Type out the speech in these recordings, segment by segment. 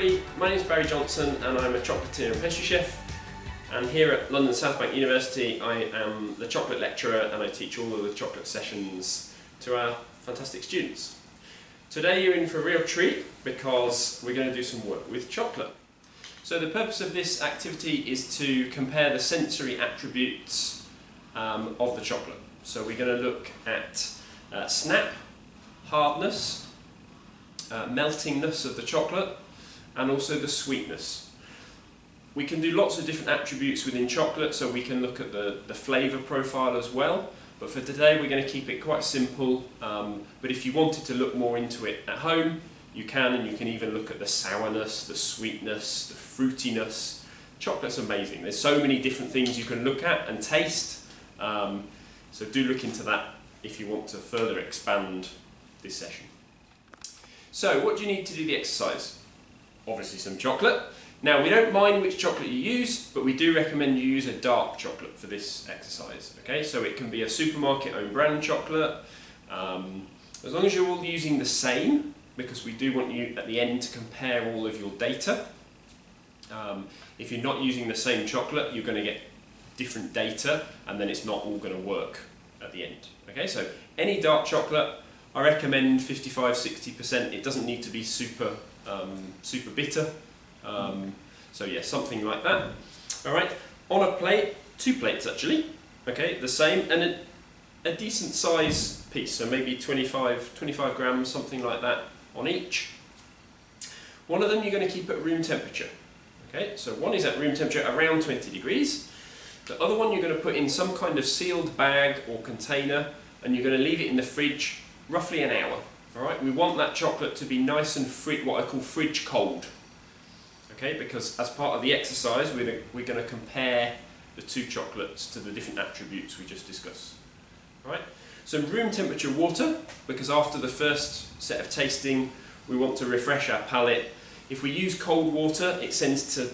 everybody, my name is Barry Johnson and I'm a chocolatier and pastry chef, and here at London South Bank University I am the chocolate lecturer and I teach all of the chocolate sessions to our fantastic students. Today you're in for a real treat because we're going to do some work with chocolate. So the purpose of this activity is to compare the sensory attributes of the chocolate. So we're going to look at snap, hardness, meltingness of the chocolate, and also the sweetness. We can do lots of different attributes within chocolate, so we can look at the flavour profile as well, but for today we're going to keep it quite simple, but if you wanted to look more into it at home, you can, and you can even look at the sourness, the sweetness, the fruitiness. Chocolate's amazing. There's so many different things you can look at and taste, so do look into that if you want to further expand this session. So what do you need to do the exercise? Obviously some chocolate. Now we don't mind which chocolate you use, but we do recommend you use a dark chocolate for this exercise. Okay, so it can be a supermarket own brand chocolate, as long as you're all using the same, because we do want you at the end to compare all of your data. If you're not using the same chocolate, you're going to get different data, and then it's not all going to work at the end. Okay, so any dark chocolate, I recommend 55–60%. It doesn't need to be super bitter. So yeah, something like that. All right, on a plate, 2 plates actually. Okay, the same, and a decent size piece, so maybe 25 grams, something like that on each. One of them you're going to keep at room temperature. Okay, so one is at room temperature around 20 degrees. The other one you're going to put in some kind of sealed bag or container, and you're going to leave it in the fridge roughly an hour. All right, we want that chocolate to be nice and what I call fridge cold. Okay, because as part of the exercise we're going to compare the 2 chocolates to the different attributes we just discussed. All right, so room temperature water, because after the first set of tasting we want to refresh our palate. If we use cold water, it tends to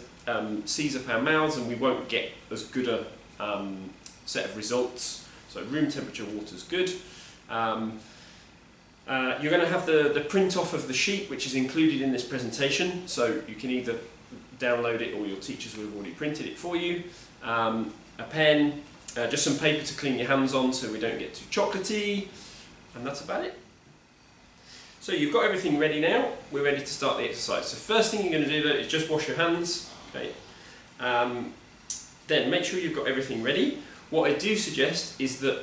seize up our mouths and we won't get as good a set of results. So room temperature water is good. You're going to have the print off of the sheet which is included in this presentation, so you can either download it or your teachers will have already printed it for you. A pen, just some paper to clean your hands on so we don't get too chocolatey, and that's about it. So you've got everything ready now, we're ready to start the exercise. So first thing you're going to do is just wash your hands. Okay. Then make sure you've got everything ready. What I do suggest is that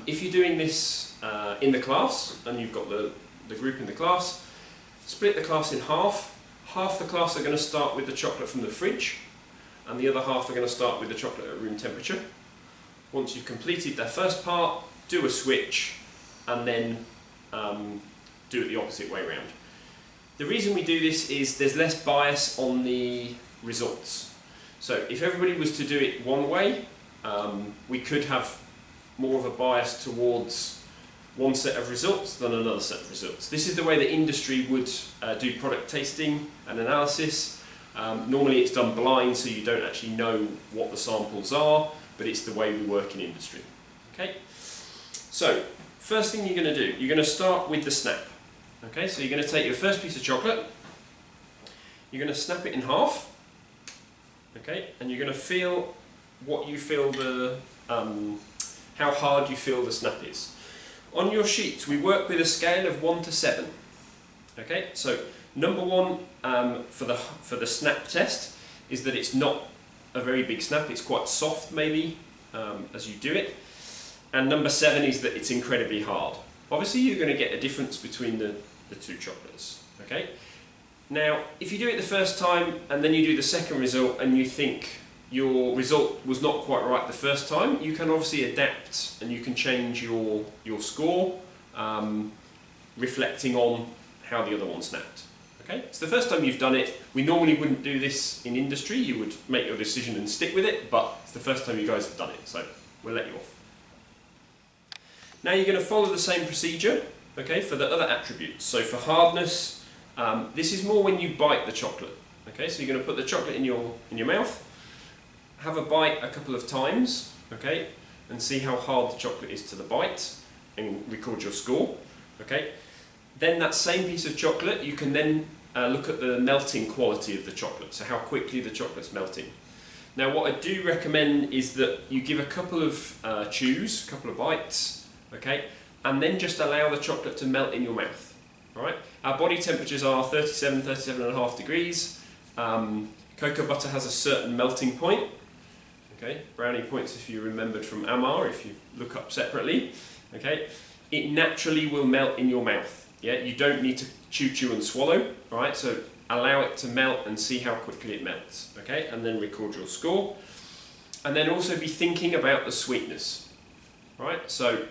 if you're doing this in the class and you've got the group in the class, split the class in half. Half the class are going to start with the chocolate from the fridge and the other half are going to start with the chocolate at room temperature. Once you've completed their first part, do a switch and then do it the opposite way around. The reason we do this is there's less bias on the results. So if everybody was to do it one way, we could have more of a bias towards one set of results than another set of results. This is the way the industry would do product tasting and analysis. Normally it's done blind, so you don't actually know what the samples are, but it's the way we work in industry. Okay? So, first thing you're going to do, you're going to start with the snap. Okay, so you're going to take your first piece of chocolate, you're going to snap it in half, okay, and you're going to feel what you feel how hard you feel the snap is. On your sheets we work with a scale of 1 to 7. Okay, so number 1 for the snap test is that it's not a very big snap, it's quite soft maybe as you do it, and number 7 is that it's incredibly hard. Obviously you're going to get a difference between the 2 chocolates. Okay, now if you do it the first time and then you do the second result and you think your result was not quite right the first time, you can obviously adapt and you can change your score reflecting on how the other one snapped. Okay, so the first time you've done it, we normally wouldn't do this in industry, you would make your decision and stick with it, but it's the first time you guys have done it, so we'll let you off. Now you're going to follow the same procedure, okay, for the other attributes. So for hardness, this is more when you bite the chocolate. Okay, so you're going to put the chocolate in your mouth, have a bite a couple of times, okay, and see how hard the chocolate is to the bite, and record your score. Okay, then that same piece of chocolate you can then look at the melting quality of the chocolate, so how quickly the chocolate's melting. Now what I do recommend is that you give a couple of chews, a couple of bites, okay, and then just allow the chocolate to melt in your mouth. All right? Our body temperatures are 37, 37.5 degrees. Cocoa butter has a certain melting point. Okay, brownie points if you remembered from Amar, if you look up separately. Okay, it naturally will melt in your mouth. Yeah, you don't need to chew and swallow. All right, so allow it to melt and see how quickly it melts. Okay, and then record your score. And then also be thinking about the sweetness. All right, so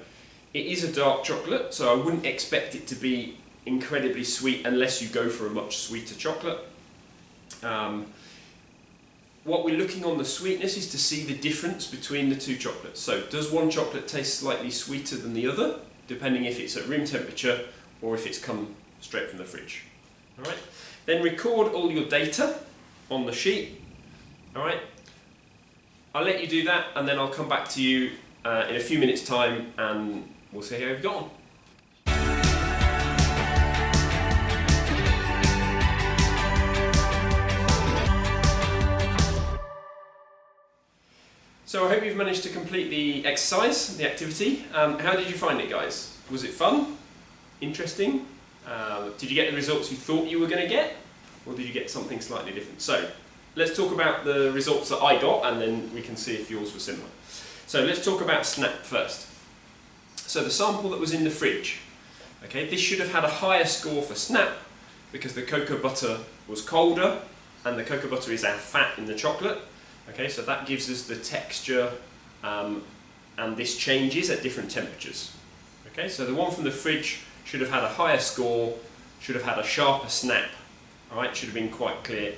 it is a dark chocolate, so I wouldn't expect it to be incredibly sweet unless you go for a much sweeter chocolate. What we're looking on the sweetness is to see the difference between the two chocolates. So does one chocolate taste slightly sweeter than the other, depending if it's at room temperature or if it's come straight from the fridge. All right. Then record all your data on the sheet. All right. I'll let you do that, and then I'll come back to you in a few minutes' time, and we'll see how you've gone. So I hope you've managed to complete the exercise, the activity. How did you find it, guys? Was it fun? Interesting? Did you get the results you thought you were going to get? Or did you get something slightly different? So let's talk about the results that I got, and then we can see if yours were similar. So let's talk about Snap first. So the sample that was in the fridge, okay, this should have had a higher score for Snap because the cocoa butter was colder, and the cocoa butter is our fat in the chocolate. Okay, so that gives us the texture, and this changes at different temperatures. Okay, so the one from the fridge should have had a higher score, should have had a sharper snap. All right, should have been quite clear.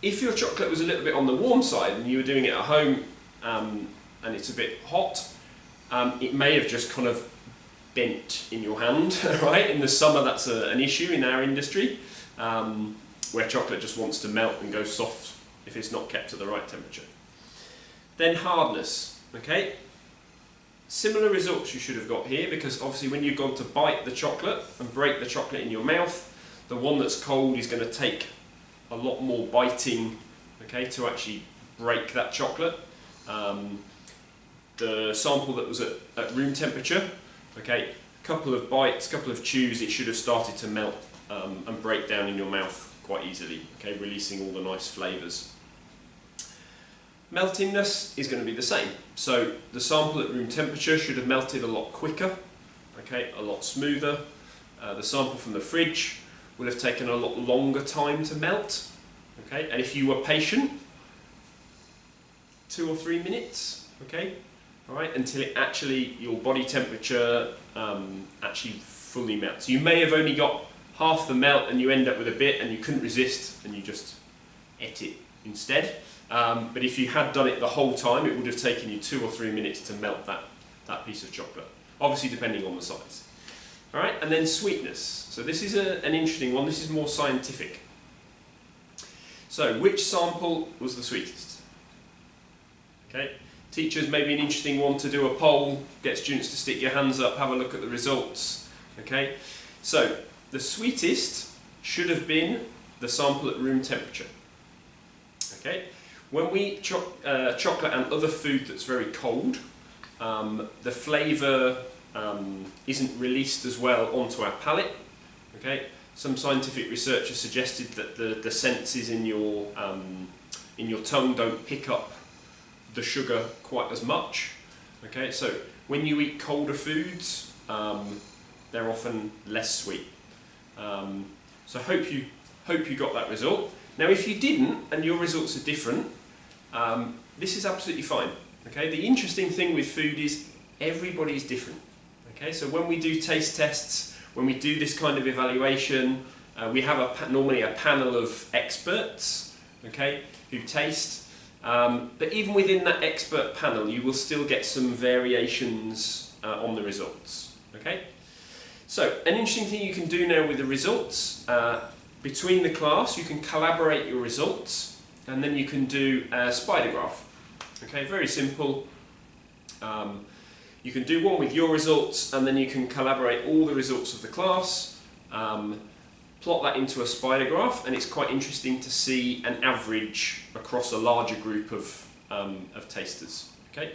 If your chocolate was a little bit on the warm side and you were doing it at home, and it's a bit hot, it may have just kind of bent in your hand. Right, in the summer that's an issue in our industry, where chocolate just wants to melt and go soft if it's not kept at the right temperature. Then hardness, okay? Similar results you should have got here, because obviously when you've gone to bite the chocolate and break the chocolate in your mouth, the one that's cold is going to take a lot more biting, okay, to actually break that chocolate. The sample that was at room temperature, okay, couple of bites, couple of chews, it should have started to melt and break down in your mouth quite easily, okay, releasing all the nice flavours. Meltingness is going to be the same. So the sample at room temperature should have melted a lot quicker, okay, a lot smoother. The sample from the fridge would have taken a lot longer time to melt, okay, and if you were patient, 2 or 3 minutes, okay, all right, until it actually, your body temperature actually fully melts. You may have only got half the melt and you end up with a bit and you couldn't resist and you just ate it instead. But if you had done it the whole time, it would have taken you 2 or 3 minutes to melt that piece of chocolate, obviously depending on the size. All right, and then sweetness. So this is an interesting one. This is more scientific. So which sample was the sweetest? Okay, teachers, maybe an interesting one to do a poll, get students to stick your hands up, have a look at the results. Okay, so the sweetest should have been the sample at room temperature. Okay, when we eat chocolate and other food that's very cold, the flavour isn't released as well onto our palate. Okay, some scientific research has suggested that the senses in your tongue don't pick up the sugar quite as much. Okay, so when you eat colder foods, they're often less sweet. So hope you got that result. Now, if you didn't and your results are different, this is absolutely fine. Okay, the interesting thing with food is everybody's different. Okay, so when we do taste tests, when we do this kind of evaluation, we have normally a panel of experts, okay, who taste. But even within that expert panel, you will still get some variations on the results. Okay, so an interesting thing you can do now with the results, between the class, you can collaborate your results, and then you can do a spider graph. Okay, very simple. You can do one with your results, and then you can collaborate all the results of the class. plot that into a spider graph, and it's quite interesting to see an average across a larger group of tasters. Okay.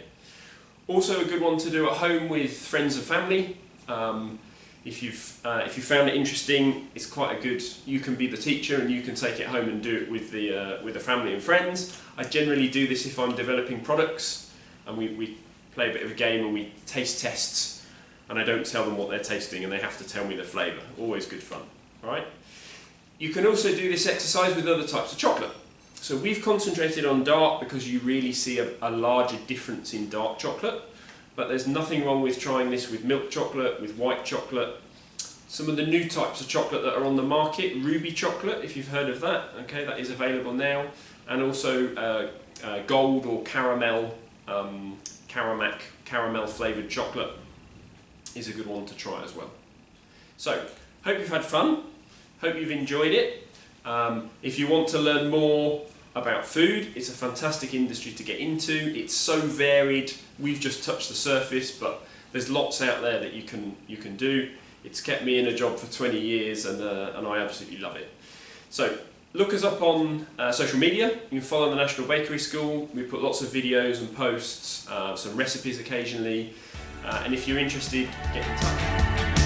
Also a good one to do at home with friends and family. If you found it interesting, it's quite a good. You can be the teacher and you can take it home and do it with the family and friends. I generally do this if I'm developing products, and we play a bit of a game and we taste tests, and I don't tell them what they're tasting and they have to tell me the flavour. Always good fun. All right. You can also do this exercise with other types of chocolate. So we've concentrated on dark because you really see a larger difference in dark chocolate, but there's nothing wrong with trying this with milk chocolate, with white chocolate. Some of the new types of chocolate that are on the market, ruby chocolate, if you've heard of that, okay, that is available now, and also gold or caramel, caramel flavoured chocolate is a good one to try as well. So, hope you've had fun, hope you've enjoyed it. If you want to learn more about food, it's a fantastic industry to get into. It's so varied. We've just touched the surface, but there's lots out there that you can do. It's kept me in a job for 20 years, and I absolutely love it. So look us up on social media. You can follow the National Bakery School. We put lots of videos and posts, some recipes occasionally, and if you're interested, get in touch.